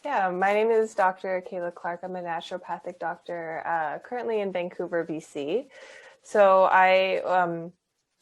Yeah, my name is Dr. Kayla Clarke. I'm a naturopathic doctor currently in Vancouver, BC. So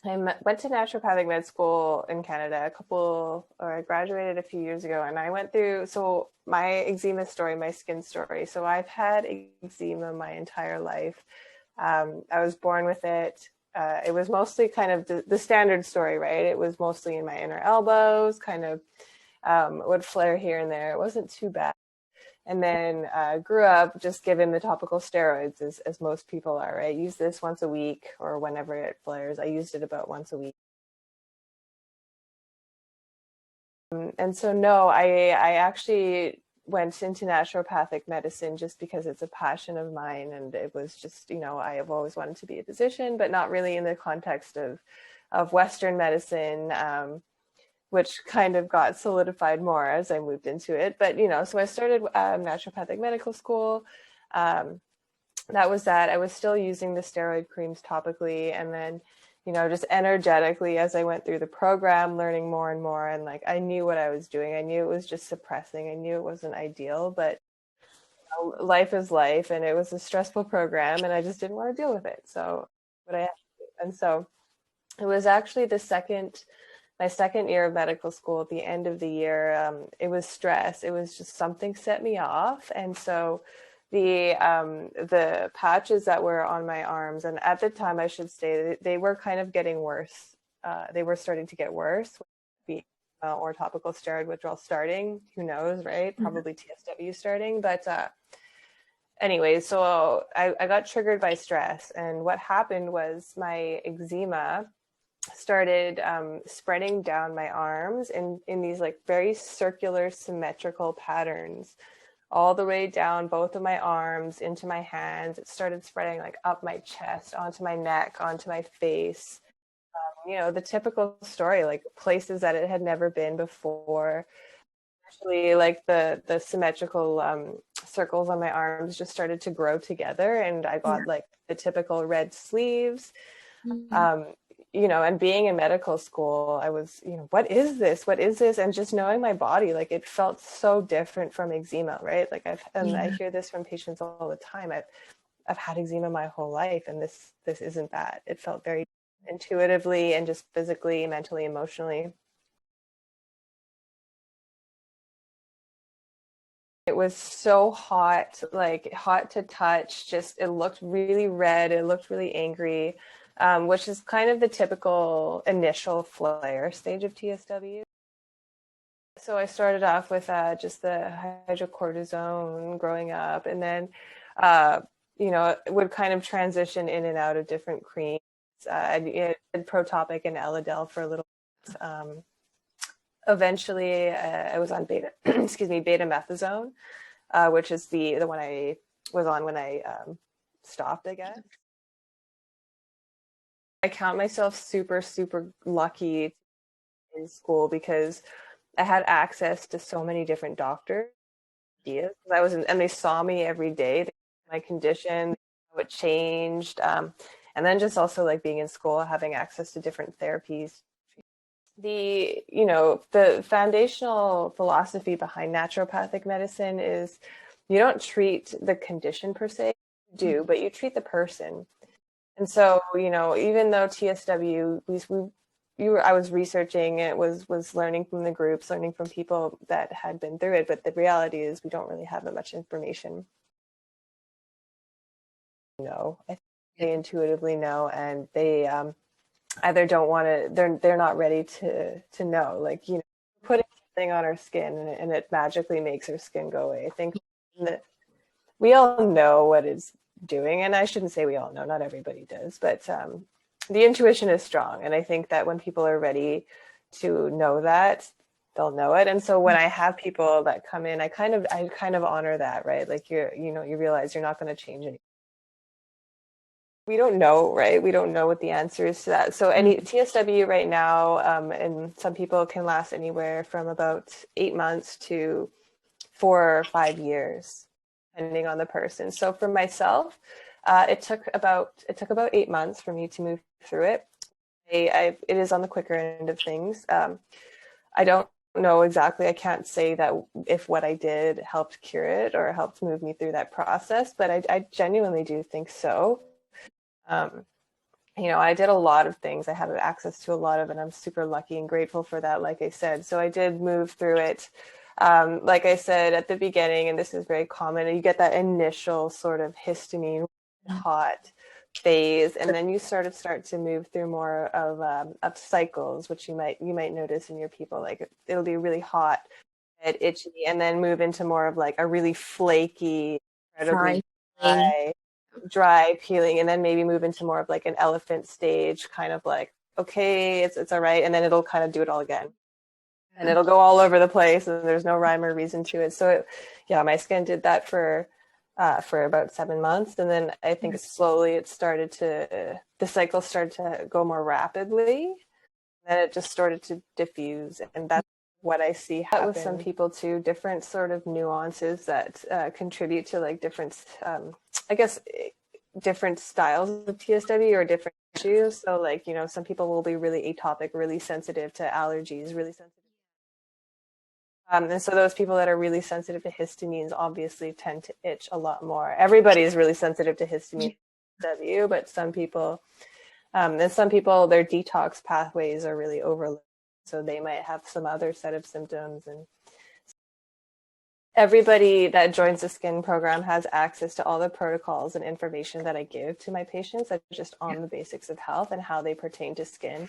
went to naturopathic med school in Canada I graduated a few years ago, and I went through, so my eczema story, my skin story. So I've had eczema my entire life. I was born with it. It was mostly kind of the standard story, right? It was mostly in my inner elbows, kind of would flare here and there. It wasn't too bad. And then grew up just given the topical steroids as most people are, right? Use this once a week or whenever it flares. I used it about once a week. And so, no, I actually went into naturopathic medicine just because it's a passion of mine. And it was just, I have always wanted to be a physician, but not really in the context of Western medicine. Which kind of got solidified more as I moved into it. But, so I started naturopathic medical school. That was that. I was still using the steroid creams topically. And then, just energetically as I went through the program, learning more and more. And I knew what I was doing. I knew it was just suppressing. I knew it wasn't ideal, but life is life. And it was a stressful program and I just didn't want to deal with it. So and so it was actually my second year of medical school. At the end of the year, it was stress. It was just something set me off. And so the patches that were on my arms, and at the time I should say, they were kind of getting worse. They were starting to get worse, or topical steroid withdrawal starting. Who knows, right? Probably TSW starting. But anyway, so I got triggered by stress. And what happened was my eczema started spreading down my arms in these very circular symmetrical patterns all the way down both of my arms into my hands. It started spreading up my chest, onto my neck, onto my face. The typical story, places that it had never been before. Actually, the symmetrical circles on my arms just started to grow together, and I got the typical red sleeves. And being in medical school, I was, what is this? What is this? And just knowing my body, it felt so different from eczema, right? I hear this from patients all the time. I've had eczema my whole life, and this isn't that. It felt very intuitively and just physically, mentally, emotionally. It was so hot, hot to touch. Just, it looked really red. It looked really angry. Which is kind of the typical initial flare stage of TSW. So I started off with just the hydrocortisone growing up, and then, it would kind of transition in and out of different creams. I did Protopic and Elidel for a little bit. Eventually, I was on betamethasone, which is the one I was on when I stopped, I guess. I count myself super, super lucky in school because I had access to so many different doctors. And they saw me every day, my condition, how it changed. And then just also being in school, having access to different therapies. The foundational philosophy behind naturopathic medicine is you don't treat the condition per se, you do, but you treat the person. And so, even though TSW, I was researching it, was learning from the groups, learning from people that had been through it, but the reality is we don't really have that much information. I think they intuitively know, and they either don't want to, they're not ready to know. Putting something on our skin and it magically makes our skin go away. I think that we all know what it's doing, and I shouldn't say we all know, not everybody does, but the intuition is strong, and I think that when people are ready to know that, they'll know it. And so when I have people that come in, I kind of honor that, right? You realize you're not going to change anything. We don't know, right? We don't know what the answer is to that. So any TSW right now, and some people can last anywhere from about 8 months to 4 or 5 years, depending on the person. So for myself, it took about 8 months for me to move through it. It is on the quicker end of things. I don't know exactly. I can't say that if what I did helped cure it or helped move me through that process, but I genuinely do think so. Um, I did a lot of things. I have access to a lot of, and I'm super lucky and grateful for that, like I said. So I did move through it. Like I said at the beginning, and this is very common, you get that initial sort of histamine hot phase, and then you sort to move through more of cycles, which you might notice in your people. Like it'll be really hot and itchy, and then move into more of like a really flaky, incredibly dry peeling, and then maybe move into more of like an elephant stage, kind of like, okay, it's all right, and then it'll kind of do it all again, and it'll go all over the place, and there's no rhyme or reason to it. So yeah, my skin did that for about 7 months, and then I think slowly the cycle started to go more rapidly, and it just started to diffuse, and that's what I see happen with some people too. Different sort of nuances that contribute to like different, I guess, different styles of TSW or different issues. So like, some people will be really atopic, really sensitive to allergies, really sensitive. And so those people that are really sensitive to histamines obviously tend to itch a lot more. Everybody is really sensitive to histamine, but some people, and some people, their detox pathways are really overloaded. So they might have some other set of symptoms. And everybody that joins the skin program has access to all the protocols and information that I give to my patients, that's just on the basics of health and how they pertain to skin.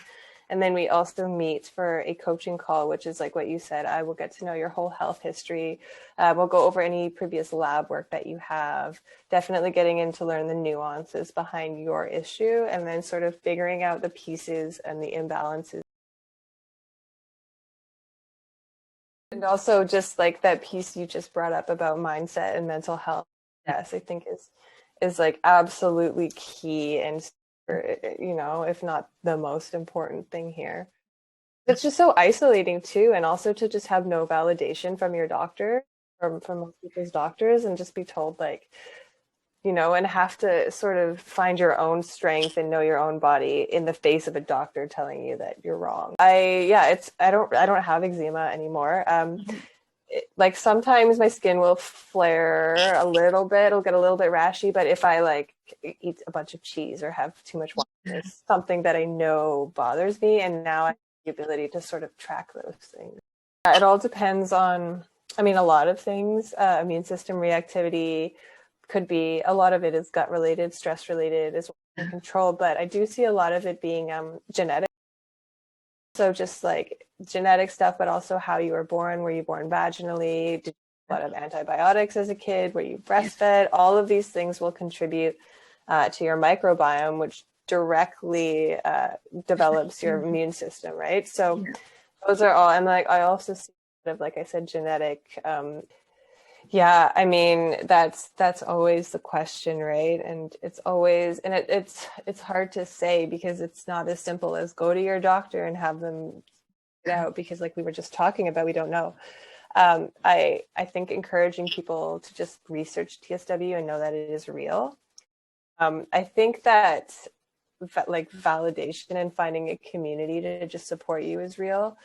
And then we also meet for a coaching call, which is like what you said. I will get to know your whole health history. We'll go over any previous lab work that you have, definitely getting in to learn the nuances behind your issue, and then sort of figuring out the pieces and the imbalances. And also just like that piece you just brought up about mindset and mental health. Yes, I think is like absolutely key, and if not the most important thing here. It's just so isolating too, and also to just have no validation from your doctor, from most people's doctors, and just be told like, and have to sort of find your own strength and know your own body in the face of a doctor telling you that you're wrong. I don't have eczema anymore. Like sometimes my skin will flare a little bit, it'll get a little bit rashy, but if I like eat a bunch of cheese or have too much wine, it's something that I know bothers me, and now I have the ability to sort of track those things. It all depends on, a lot of things. Immune system reactivity could be, a lot of it is gut related, stress related, is controlled, but I do see a lot of it being genetic. So just like genetic stuff, but also how you were born. Were you born vaginally? Did you have a lot of antibiotics as a kid? Were you breastfed? All of these things will contribute to your microbiome, which directly develops your immune system, right? So those are all, and like I also see, like I said, genetic. Yeah, that's always the question, right? And it's always, and it's hard to say, because it's not as simple as go to your doctor and have them it out, because like we were just talking about, we don't know. I think encouraging people to just research TSW and know that it is real. I think that like validation and finding a community to just support you is real.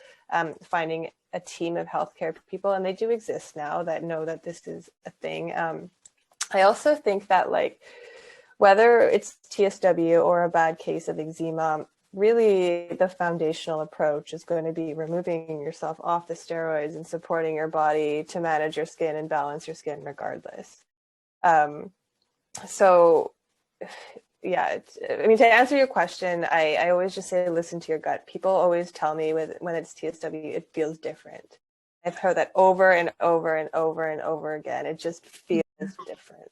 Finding a team of healthcare people, and they do exist now, that know that this is a thing. I also think that like whether it's TSW or a bad case of eczema, really the foundational approach is going to be removing yourself off the steroids and supporting your body to manage your skin and balance your skin regardless. So yeah, to answer your question, I always just say listen to your gut. People always tell me when it's TSW, it feels different. I've heard that over and over and over and over again. It just feels different.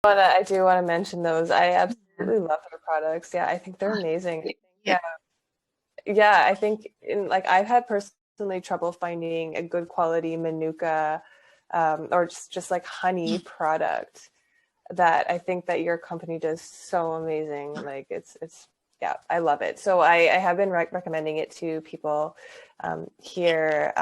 But I do want to mention those. I absolutely love their products. Yeah, I think they're amazing. Yeah, I think I've had personally trouble finding a good quality Manuka or just like honey product that I think that your company does so amazing. Like it's yeah, I love it. So I have been recommending it to people here.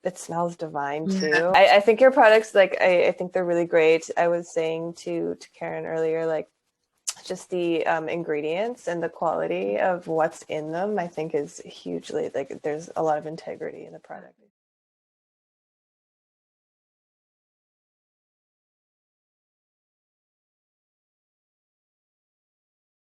It smells divine too. I think your products, like I think they're really great. I was saying to Karen earlier, like just the ingredients and the quality of what's in them, I think is hugely, like there's a lot of integrity in the product.